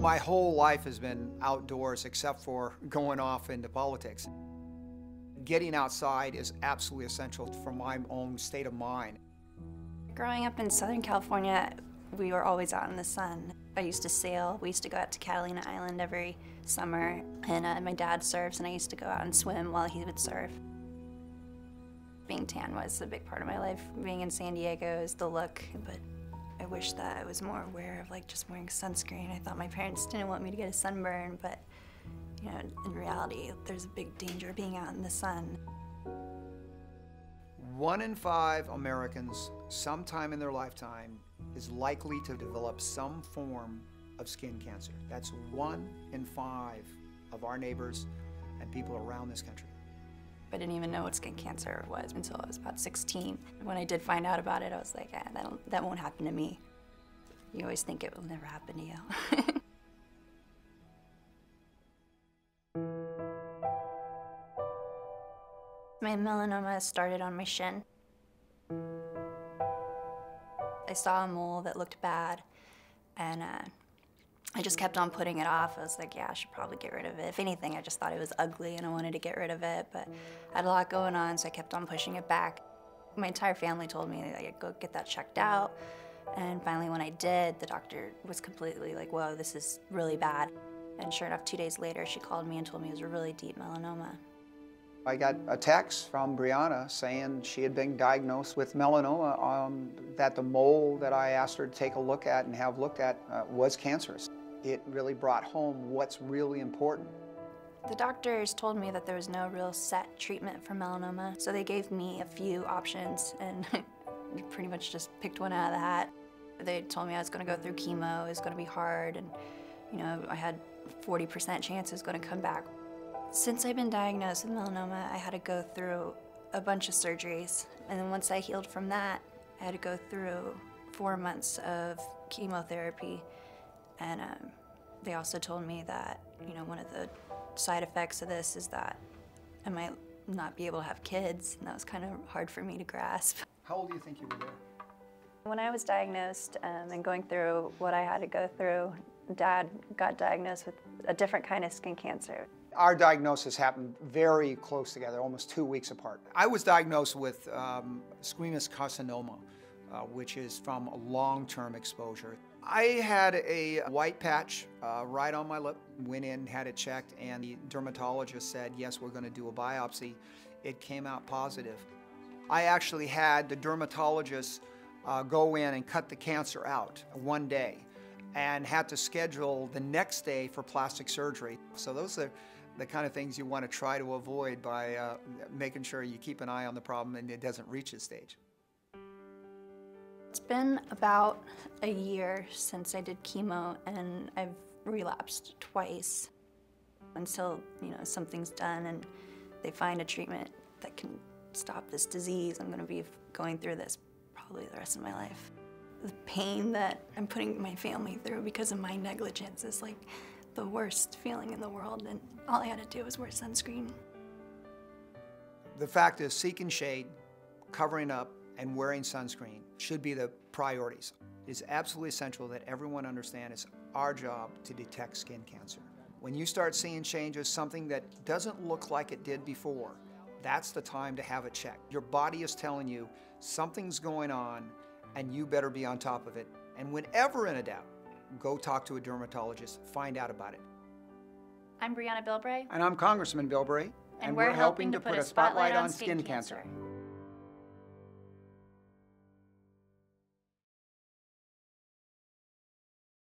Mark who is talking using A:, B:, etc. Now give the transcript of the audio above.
A: My whole life has been outdoors except for going off into politics. Getting outside is absolutely essential for my own state of mind.
B: Growing up in Southern California, we were always out in the sun. I used to sail. We used to go out to Catalina Island every summer, and my dad surfs, and I used to go out and swim while he would surf. Being tan was a big part of my life. Being in San Diego is the look, but I wish that I was more aware of like just wearing sunscreen. I thought my parents didn't want me to get a sunburn, but you know, in reality, there's a big danger being out in the sun.
A: 1 in 5 Americans, sometime in their lifetime, is likely to develop some form of skin cancer. That's 1 in 5 of our neighbors and people around this country.
B: I didn't even know what skin cancer was until I was about 16. When I did find out about it, I was like, that won't happen to me. You always think it will never happen to you. My melanoma started on my shin. I saw a mole that looked bad, and I just kept on putting it off. I was like, yeah, I should probably get rid of it. If anything, I just thought it was ugly and I wanted to get rid of it, but I had a lot going on, so I kept on pushing it back. My entire family told me that I'd go get that checked out, and finally when I did, the doctor was completely like, whoa, this is really bad. And sure enough, 2 days later, she called me and told me it was a really deep melanoma.
A: I got a text from Briana saying she had been diagnosed with melanoma, that the mole that I asked her to take a look at and have looked at was cancerous. It really brought home what's really important.
B: The doctors told me that there was no real set treatment for melanoma, so they gave me a few options and pretty much just picked one out of the hat. They told me I was going to go through chemo, it was going to be hard, and you know, I had 40% chance it was going to come back. Since I've been diagnosed with melanoma, I had to go through a bunch of surgeries, and then once I healed from that, I had to go through 4 months of chemotherapy. And they also told me that, you know, one of the side effects of this is that I might not be able to have kids, and that was kind of hard for me to grasp.
A: How old do you think you were there?
B: When I was diagnosed and going through what I had to go through, Dad got diagnosed with a different kind of skin cancer.
A: Our diagnosis happened very close together, almost 2 weeks apart. I was diagnosed with squamous carcinoma, which is from long-term exposure. I had a white patch right on my lip, went in, had it checked, and the dermatologist said, yes, we're going to do a biopsy. It came out positive. I actually had the dermatologist go in and cut the cancer out one day and had to schedule the next day for plastic surgery. So those are the kind of things you want to try to avoid by making sure you keep an eye on the problem and it doesn't reach this stage.
B: It's been about a year since I did chemo, and I've relapsed twice. Until, you know, something's done and they find a treatment that can stop this disease, I'm going to be going through this probably the rest of my life. The pain that I'm putting my family through because of my negligence is like the worst feeling in the world, and all I had to do was wear sunscreen.
A: The fact is, seeking shade, covering up, and wearing sunscreen should be the priorities. It's absolutely essential that everyone understand it's our job to detect skin cancer. When you start seeing changes, something that doesn't look like it did before, that's the time to have it checked. Your body is telling you something's going on and you better be on top of it. And whenever in a doubt, go talk to a dermatologist, find out about it.
C: I'm Briana Bilbray.
A: And I'm Congressman Bilbray.
C: And we're helping to put a spotlight on skin cancer.